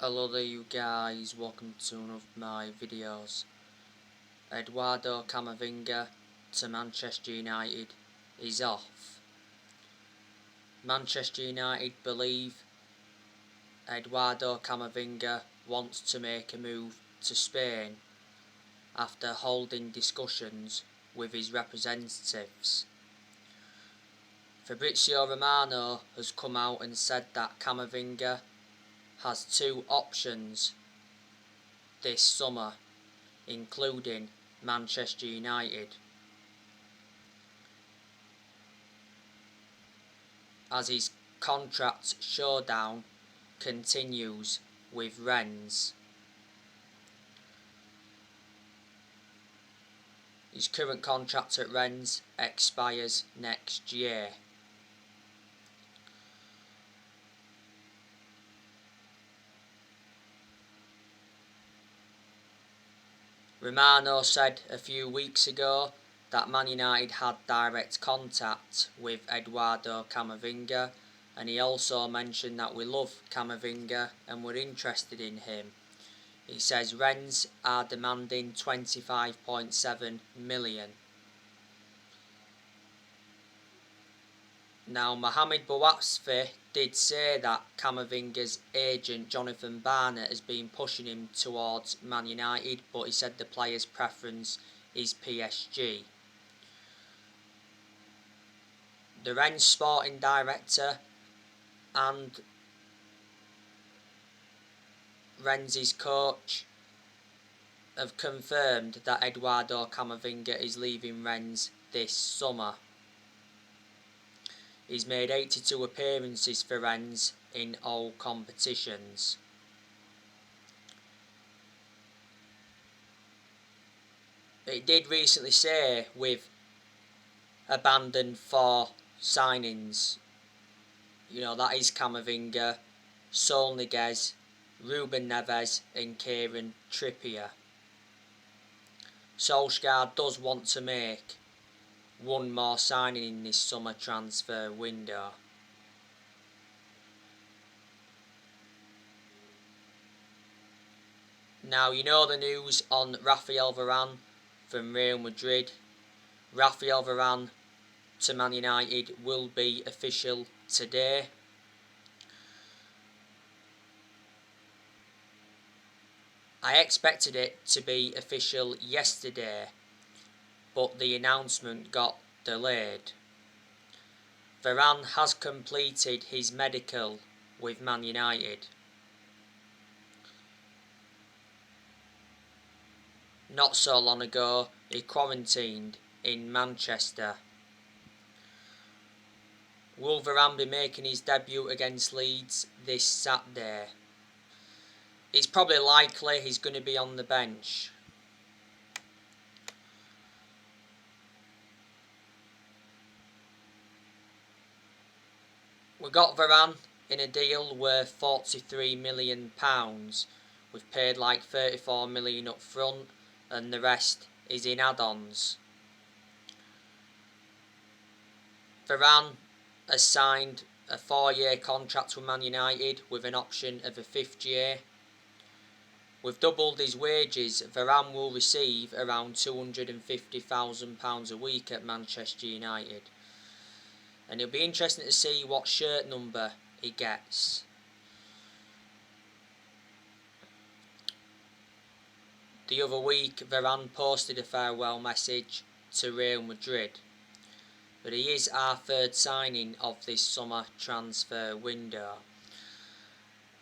Hello there you guys, welcome to one of my videos. Eduardo Camavinga to Manchester United is off. Manchester United believe Eduardo Camavinga wants to make a move to Spain after holding discussions with his representatives. Fabrizio Romano has come out and said that Camavinga has two options this summer, including Manchester United, as his contract showdown continues with Rennes. His current contract at Rennes expires next year. Romano said a few weeks ago that Man United had direct contact with Eduardo Camavinga, and he also mentioned that we love Camavinga and we're interested in him. He says Rennes are demanding 25.7 million. Now, Mohamed Bouatsfi did say that Camavinga's agent Jonathan Barnett has been pushing him towards Man United, but he said the player's preference is PSG. The Rennes sporting director and Rennes' coach have confirmed that Eduardo Camavinga is leaving Rennes this summer. He's made 82 appearances for Rennes in all competitions. It did recently say with abandoned 4 signings, that is Camavinga, Saul Niguez, Ruben Neves and Kieran Trippier. Solskjaer does want to make one more signing in this summer transfer window. Now, the news on Rafael Varane from Real Madrid. Rafael Varane to Man United will be official today. I expected it to be official yesterday, but the announcement got delayed. Varane has completed his medical with Man United. Not so long ago, he quarantined in Manchester. Will Varane be making his debut against Leeds this Saturday? It's probably likely he's going to be on the bench. We got Varane in a deal worth £43 million. We've paid like 34 million up front and the rest is in add-ons. Varane has signed a 4-year contract with Man United with an option of a 5th year. We've doubled his wages. Varane will receive around £250,000 a week at Manchester United. And it'll be interesting to see what shirt number he gets. The other week, Varane posted a farewell message to Real Madrid. But he is our 3rd signing of this summer transfer window.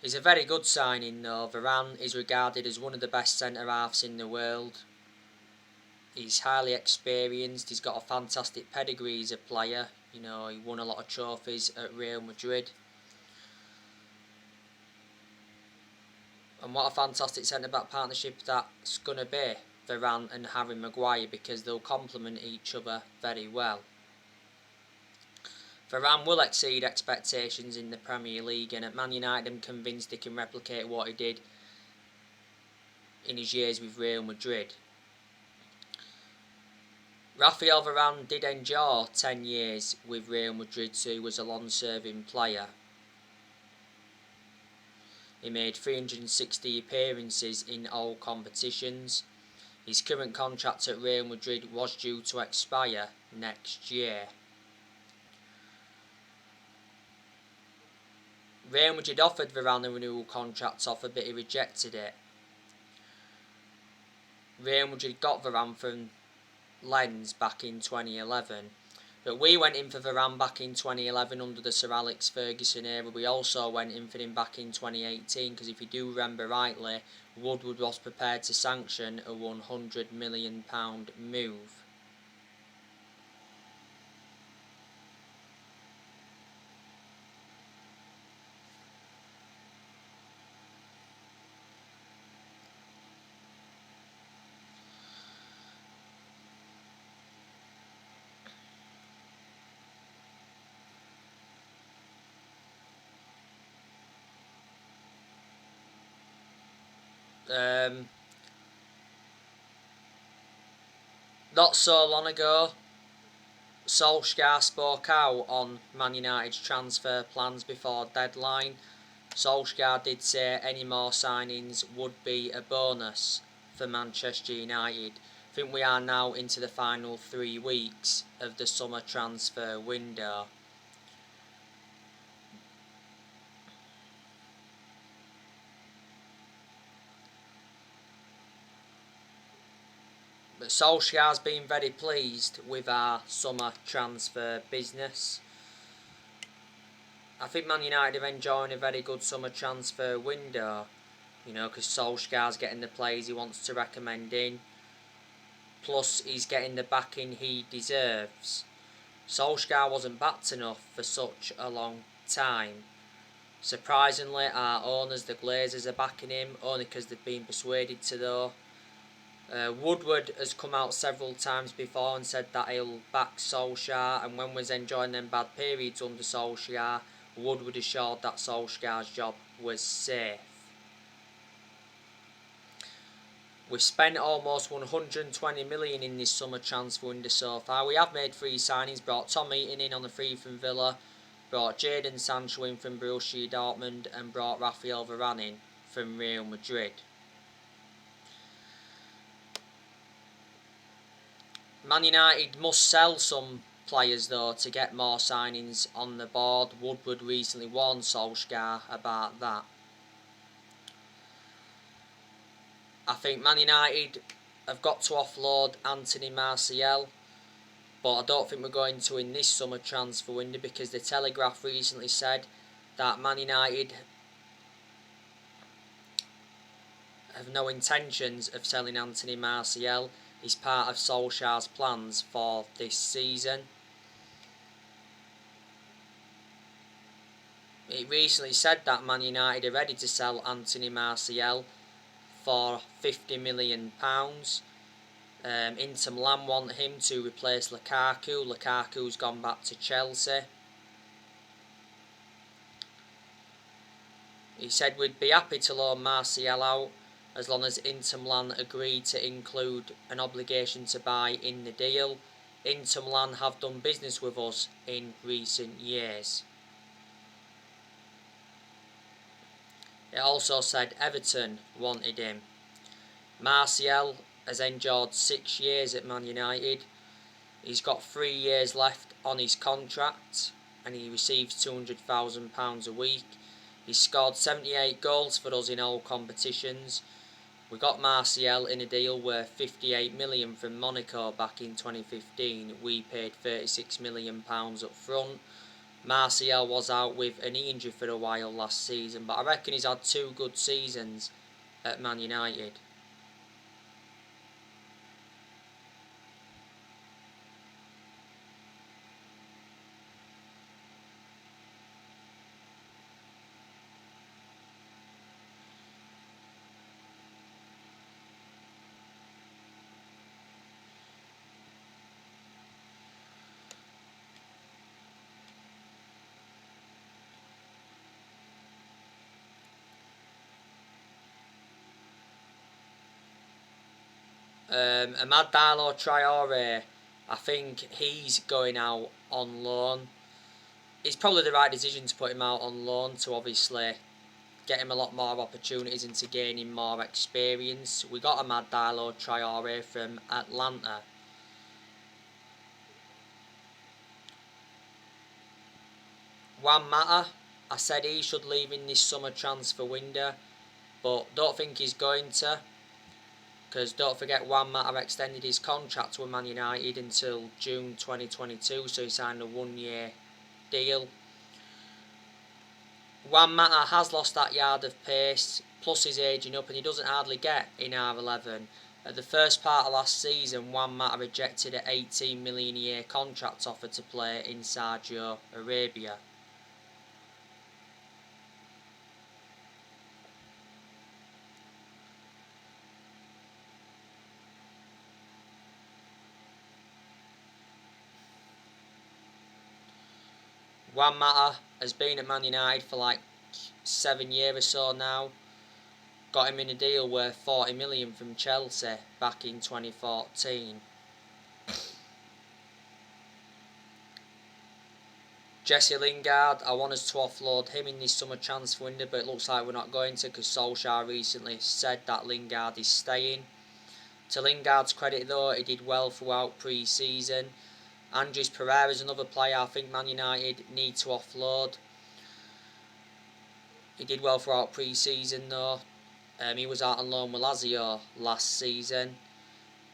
He's a very good signing though. Varane is regarded as one of the best centre-halves in the world. He's highly experienced, he's got a fantastic pedigree as a player. He won a lot of trophies at Real Madrid. And what a fantastic centre-back partnership that's going to be, Varane and Harry Maguire, because they'll complement each other very well. Varane will exceed expectations in the Premier League, and at Man United I'm convinced he can replicate what he did in his years with Real Madrid. Rafael Varane did endure 10 years with Real Madrid, so he was a long-serving player. He made 360 appearances in all competitions. His current contract at Real Madrid was due to expire next year. Real Madrid offered Varane a renewal contract offer, but he rejected it. Real Madrid got Varane from Lens back in 2011. But we went in for Varane back in 2011 under the Sir Alex Ferguson era. We also went in for him back in 2018 because if you do remember rightly, Woodward was prepared to sanction a £100 million move. Not so long ago, Solskjaer spoke out on Man United's transfer plans before deadline. Solskjaer did say any more signings would be a bonus for Manchester United. I think we are now into the final 3 weeks of the summer transfer window. But Solskjaer's been very pleased with our summer transfer business. I think Man United are enjoying a very good summer transfer window, because Solskjaer's getting the players he wants to recommend in. Plus, he's getting the backing he deserves. Solskjaer wasn't backed enough for such a long time. Surprisingly, our owners, the Glazers, are backing him, only because they've been persuaded to though. Woodward has come out several times before and said that he'll back Solskjaer, and when we was enjoying them bad periods under Solskjaer, Woodward assured that Solskjaer's job was safe. We've spent almost 120 million in this summer transfer window so far. We have made 3 signings, brought Tom Eaton in on a free from Villa, brought Jadon Sancho in from Borussia Dortmund, and brought Rafael Varane in from Real Madrid. Man United must sell some players though to get more signings on the board. Woodward recently warned Solskjaer about that. I think Man United have got to offload Anthony Martial, but I don't think we're going to in this summer transfer window because the Telegraph recently said that Man United have no intentions of selling Anthony Martial. He's part of Solskjaer's plans for this season. It recently said that Man United are ready to sell Anthony Martial for £50 million. Inter Milan want him to replace Lukaku. Lukaku's gone back to Chelsea. He said we'd be happy to loan Martial out as long as Inter Milan agreed to include an obligation to buy in the deal. Inter Milan have done business with us in recent years. It also said Everton wanted him. Martial has endured 6 years at Man United. He's got 3 years left on his contract and he receives £200,000 a week. He's scored 78 goals for us in all competitions. We got Martial in a deal worth 58 million from Monaco back in 2015. We paid £36 million up front. Martial was out with a knee injury for a while last season, but I reckon he's had 2 good seasons at Man United. Amad Diallo Traore, I think he's going out on loan. It's probably the right decision to put him out on loan to obviously get him a lot more opportunities into gaining more experience. We got Amad Diallo Traore from Atlanta. Juan Mata, I said he should leave in this summer transfer window, but don't think he's going to, because don't forget Juan Mata extended his contract with Man United until June 2022, so he signed a 1-year deal. Juan Mata has lost that yard of pace, plus he's ageing up and he doesn't hardly get in R11. At the first part of last season, Juan Mata rejected an 18 million a year contract offer to play in Saudi Arabia. Juan Mata has been at Man United for like 7 years or so now. Got him in a deal worth 40 million from Chelsea back in 2014. Jesse Lingard, I want us to offload him in this summer transfer window, but it looks like we're not going to, because Solskjaer recently said that Lingard is staying. To Lingard's credit though, he did well throughout pre-season. Andres Pereira is another player I think Man United need to offload. He did well throughout pre-season though. He was out on loan with Lazio last season.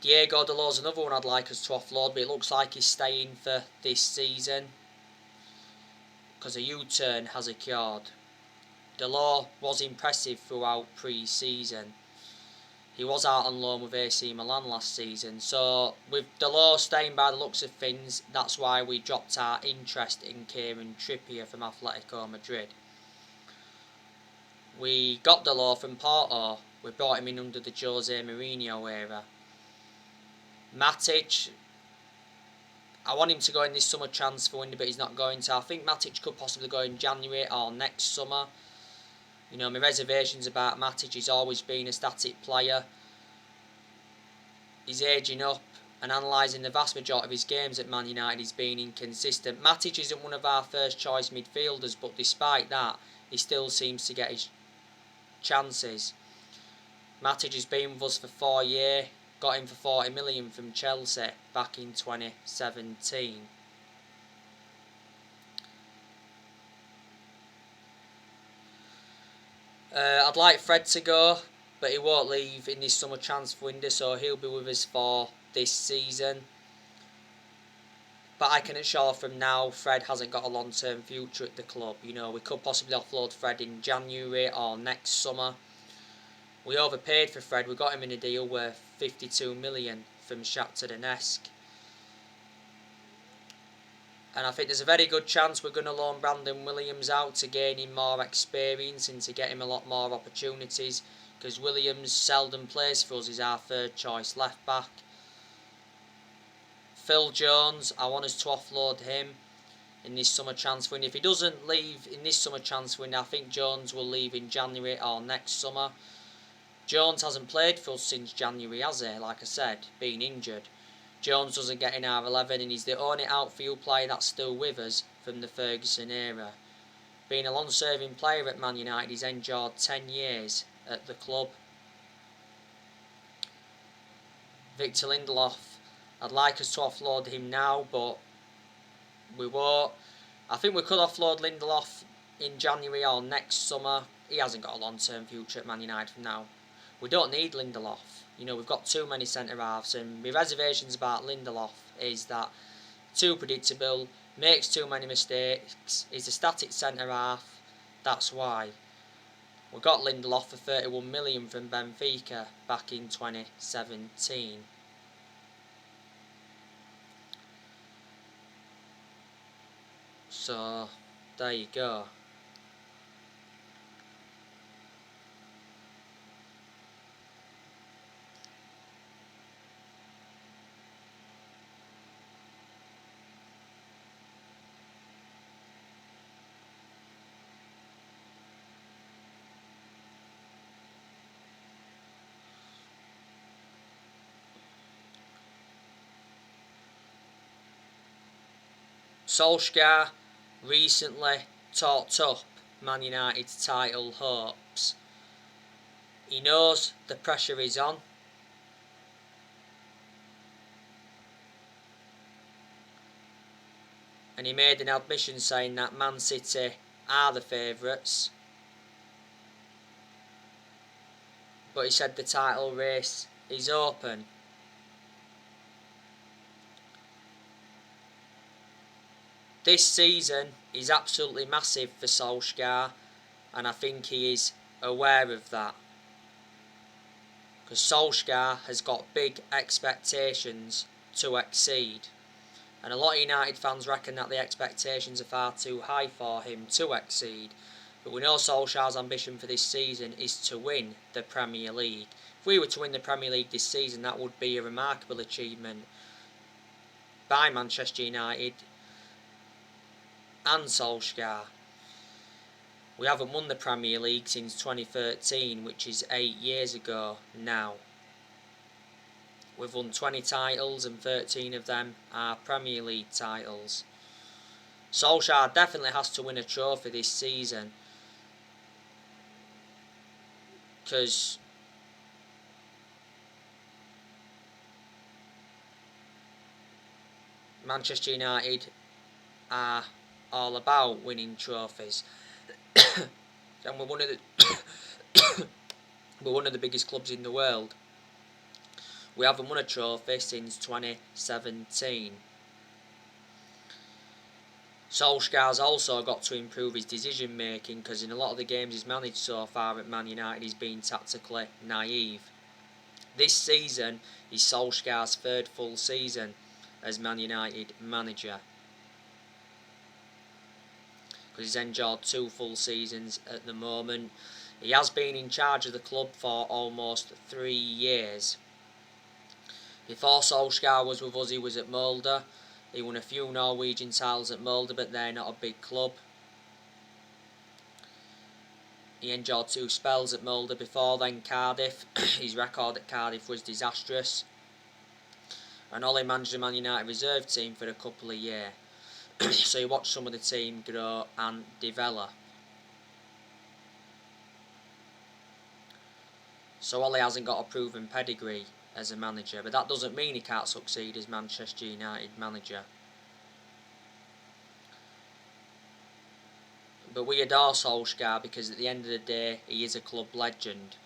Diego Dalot's another one I'd like us to offload, but it looks like he's staying for this season, because a U-turn has occurred. Dalot was impressive throughout pre-season. He was out on loan with AC Milan last season, so with Dalot staying by the looks of things, that's why we dropped our interest in Kieran Trippier from Atletico Madrid. We got Dalot from Porto. We brought him in under the Jose Mourinho era. Matic, I want him to go in this summer transfer window, but he's not going to. I think Matic could possibly go in January or next summer. You know, my reservations about Matic, he's always been a static player. He's ageing up, and analysing the vast majority of his games at Man United, he's been inconsistent. Matic isn't one of our first choice midfielders, but despite that, he still seems to get his chances. Matic has been with us for 4 years. Got him for 40 million from Chelsea back in 2017. I'd like Fred to go, but he won't leave in this summer transfer window, so he'll be with us for this season. But I can assure from now, Fred hasn't got a long-term future at the club. You know, we could possibly offload Fred in January or next summer. We overpaid for Fred. We got him in a deal worth 52 million from Shakhtar Donetsk. And I think there's a very good chance we're going to loan Brandon Williams out to gain him more experience and to get him a lot more opportunities, because Williams seldom plays for us. He's our third choice left back. Phil Jones, I want us to offload him in this summer transfer window. If he doesn't leave in this summer transfer window, I think Jones will leave in January or next summer. Jones hasn't played for us since January, has he? Like I said, being injured. Jones doesn't get in R11, and he's the only outfield player that's still with us from the Ferguson era. Being a long-serving player at Man United, he's endured 10 years at the club. Victor Lindelof, I'd like us to offload him now, but we won't. I think we could offload Lindelof in January or next summer. He hasn't got a long-term future at Man United from now. We don't need Lindelof. You know, we've got too many centre-halves, and my reservations about Lindelof is that too predictable, makes too many mistakes, he's a static centre-half, that's why. We got Lindelof for 31 million from Benfica back in 2017. So, there you go. Solskjaer recently talked up Man United's title hopes. He knows the pressure is on. And he made an admission saying that Man City are the favourites. But he said the title race is open. This season is absolutely massive for Solskjaer, and I think he is aware of that. Because Solskjaer has got big expectations to exceed. And a lot of United fans reckon that the expectations are far too high for him to exceed. But we know Solskjaer's ambition for this season is to win the Premier League. If we were to win the Premier League this season, that would be a remarkable achievement by Manchester United and Solskjaer. We haven't won the Premier League since 2013, which is 8 years ago now. We've won 20 titles and 13 of them are Premier League titles. Solskjaer definitely has to win a trophy this season, because Manchester United are all about winning trophies. And we're one of the we're one of the biggest clubs in the world. We haven't won a trophy since 2017. Solskjaer's also got to improve his decision making, because in a lot of the games he's managed so far at Man United he's been tactically naive. This season is Solskjaer's third full season as Man United manager, because he's enjoyed 2 full seasons at the moment. He has been in charge of the club for almost 3 years. Before Solskjaer was with us, he was at Molde. He won a few Norwegian titles at Molde, but they're not a big club. He enjoyed 2 spells at Molde. Before then, Cardiff. His record at Cardiff was disastrous. And Ollie managed the Man United reserve team for a couple of years. So he watched some of the team grow and develop. So Ollie hasn't got a proven pedigree as a manager, but that doesn't mean he can't succeed as Manchester United manager. But we adore Solskjaer because at the end of the day he is a club legend.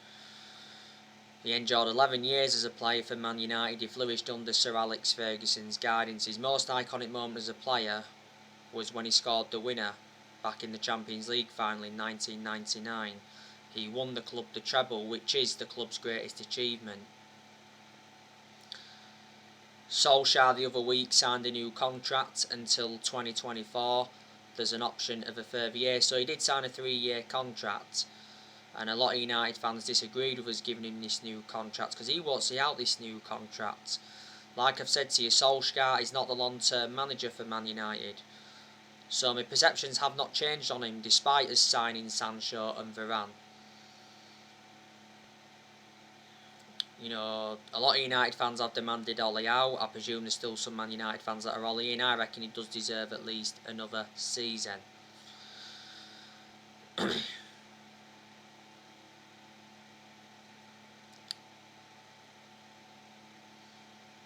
He enjoyed 11 years as a player for Man United. He flourished under Sir Alex Ferguson's guidance. His most iconic moment as a player was when he scored the winner back in the Champions League final in 1999. He won the club the treble, which is the club's greatest achievement. Solskjaer the other week signed a new contract until 2024. There's an option of a further year, so he did sign a 3-year contract, and a lot of United fans disagreed with us giving him this new contract because he won't see out this new contract. Like I've said to you, Solskjaer is not the long-term manager for Man United, so my perceptions have not changed on him despite us signing Sancho and Varane. You know, a lot of United fans have demanded Ollie out. I presume there's still some Man United fans that are Ollie in. I reckon he does deserve at least another season. But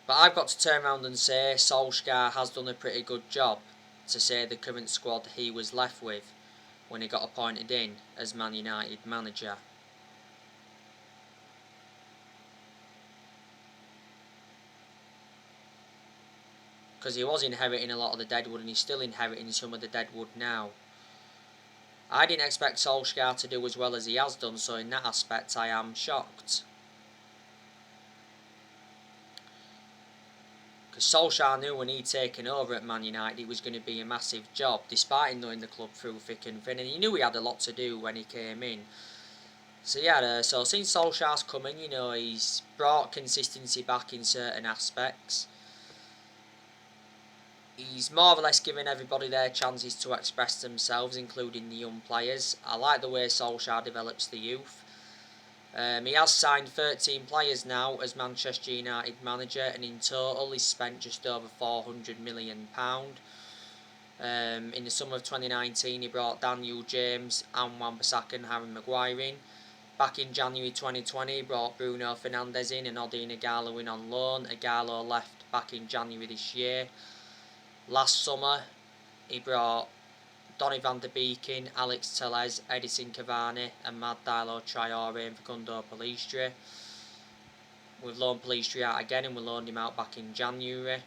I've got to turn around and say Solskjaer has done a pretty good job to say the current squad he was left with when he got appointed in as Man United manager. Because he was inheriting a lot of the deadwood and he's still inheriting some of the deadwood now. I didn't expect Solskjaer to do as well as he has done, so in that aspect I am shocked. Because Solskjaer knew when he'd taken over at Man United it was going to be a massive job, despite him knowing the club through thick and thin, and he knew he had a lot to do when he came in. So yeah, so since Solskjaer's come in, you know, he's brought consistency back in certain aspects. He's more or less given everybody their chances to express themselves, including the young players. I like the way Solskjaer develops the youth. He has signed 13 players now as Manchester United manager, and in total he's spent just over £400 million. In the summer of 2019, he brought Daniel James and Wan-Bissaka and Harry Maguire in. Back in January 2020, he brought Bruno Fernandes in and Odion Ighalo in on loan. Ighalo left back in January this year. Last summer, he brought Donny van de Beek in, Alex Telles, Edison Cavani and Mad Diallo Traore and Facundo Pellistri. We've loaned Pellistri out again and we loaned him out back in January.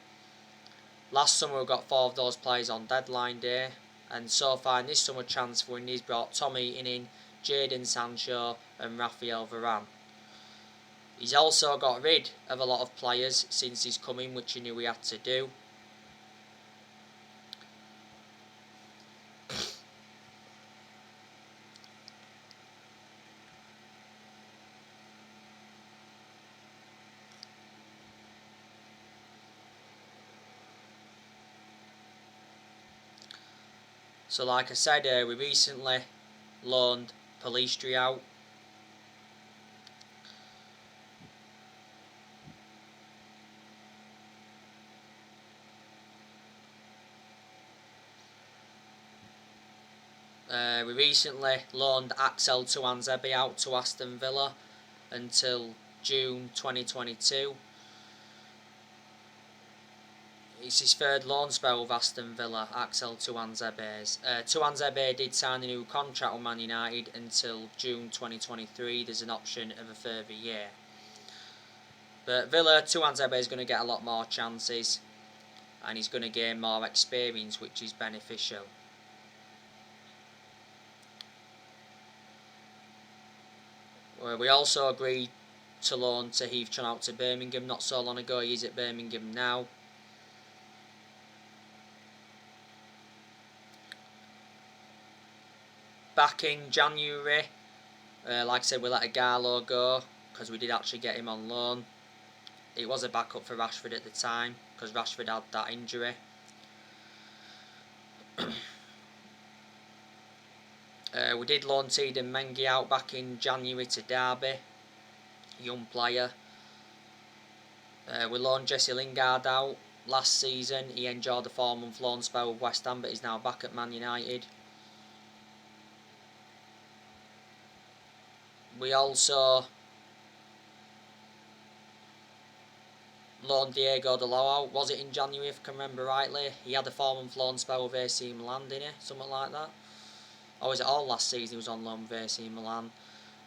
Last summer we got 4 of those players on deadline day, and so far in this summer transfer window he's brought Tom Eaton in, Jadon Sancho and Raphael Varane. He's also got rid of a lot of players since he's come in, which he knew he had to do. So like I said, we recently loaned Pellistri out. We recently loaned Axel Tuanzebe out to Aston Villa until June 2022. It's his 3rd loan spell with Aston Villa, Axel Tuanzebe's. Tuanzebe did sign a new contract with Man United until June 2023. There's an option of a further year. But Villa, Tuanzebe is going to get a lot more chances and he's going to gain more experience, which is beneficial. We also agreed to loan Tahith Chong out to Birmingham not so long ago. He's at Birmingham now. Back in January, like I said, we let Ighalo go because we did actually get him on loan. It was a backup for Rashford at the time because Rashford had that injury. We did loan Tiedemann Mengi out back in January to Derby, young player. We loaned Jesse Lingard out last season. He enjoyed the 4-month loan spell with West Ham, but he's now back at Man United. We also loaned Diego Dalot out. Was it in January, if I can remember rightly? He had a 4-month loan spell with AC Milan, didn't he? Something like that. Or was it all last season he was on loan with AC Milan?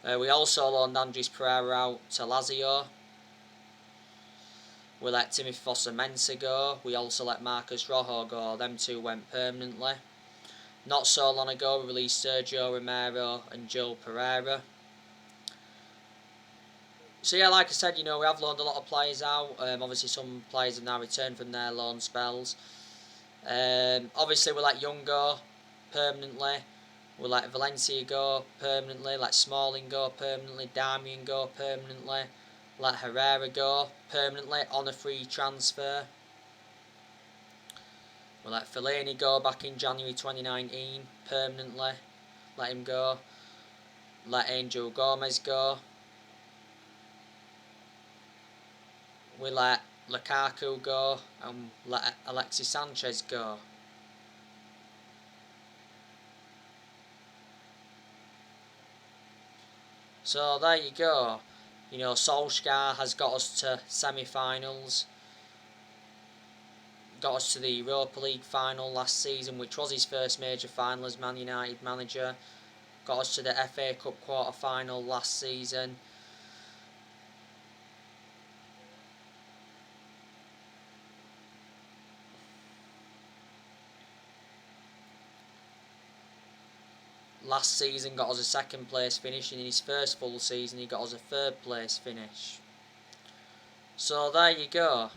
We also loaned Andres Pereira out to Lazio. We let Timothy Fosu-Mensah go. We also let Marcus Rojo go. Them 2 went permanently. Not so long ago we released Sergio Romero and Joel Pereira. So yeah, like I said, we have loaned a lot of players out. Obviously some players have now returned from their loan spells. Obviously we let Young go permanently. We let Valencia go permanently. Let Smalling go permanently. Darmian go permanently. Let Herrera go permanently on a free transfer. We let Fellaini go back in January 2019 permanently. Let him go. Let Angel Gomez go. We let Lukaku go and let Alexis Sanchez go. So there you go. Solskjaer has got us to semi-finals. Got us to the Europa League final last season, which was his first major final as Man United manager. Got us to the FA Cup quarter-final last season. Last season got us a 2nd place finish, and in his first full season he got us a 3rd place finish. So there you go.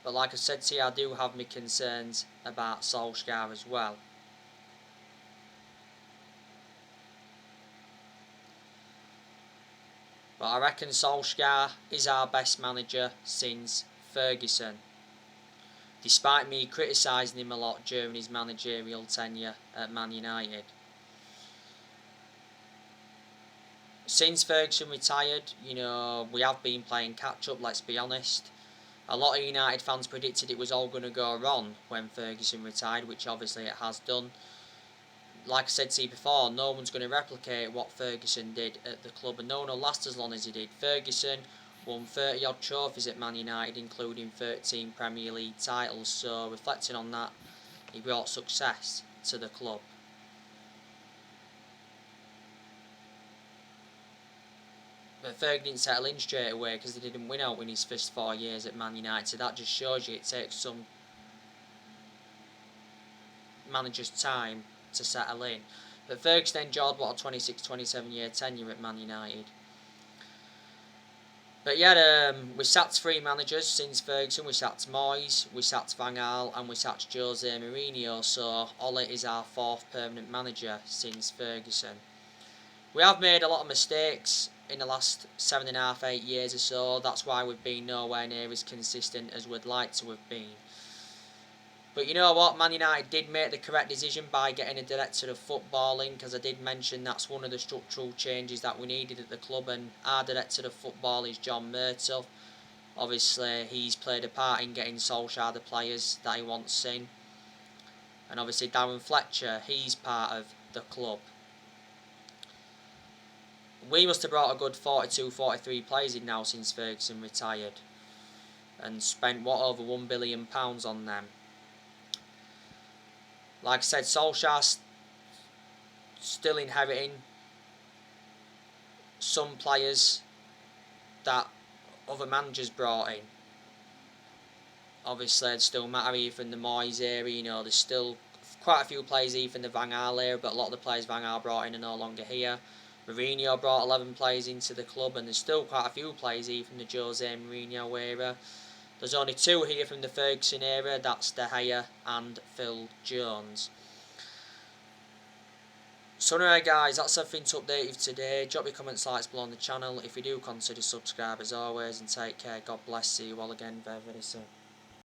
But like I said to you, I do have my concerns about Solskjaer as well. But I reckon Solskjaer is our best manager since Ferguson. Despite me criticising him a lot during his managerial tenure at Man United. Since Ferguson retired, we have been playing catch up, let's be honest. A lot of United fans predicted it was all going to go wrong when Ferguson retired, which obviously it has done. Like I said to you before, no one's going to replicate what Ferguson did at the club, and no one will last as long as he did. Ferguson won 30 odd trophies at Man United, including 13 Premier League titles, so reflecting on that, he brought success to the club. But Ferg didn't settle in straight away because they didn't win out in his first 4 years at Man United, so that just shows you it takes some managers time to settle in. But Ferguson enjoyed what a 26-27 year tenure at Man United. But yeah, we sacked 3 managers since Ferguson. We sacked Moyes, we sacked Van Gaal, and we sacked Jose Mourinho, so Ole is our 4th permanent manager since Ferguson. We have made a lot of mistakes in the last 7.5, 8 years or so. That's why we've been nowhere near as consistent as we'd like to have been. But you know what, Man United did make the correct decision by getting a director of football in, because I did mention that's one of the structural changes that we needed at the club, and our director of football is John Murtough. Obviously he's played a part in getting Solskjaer the players that he wants in, and obviously Darren Fletcher, he's part of the club. We must have brought a good 42, 43 players in now since Ferguson retired, and spent over £1 billion on them. Like I said, Solskjaer's still inheriting some players that other managers brought in. Obviously, it still matter even from the Moyes era. You know, there's still quite a few players even from the Van Gaal era, but a lot of the players Van Gaal brought in are no longer here. Mourinho brought 11 players into the club, and there's still quite a few players even from the Jose Mourinho era. There's only 2 here from the Ferguson era, that's De Gea and Phil Jones. So anyway guys, that's everything to update you today. Drop your comments, likes below on the channel. If you do, consider subscribe as always, and take care. God bless you all again very, very soon.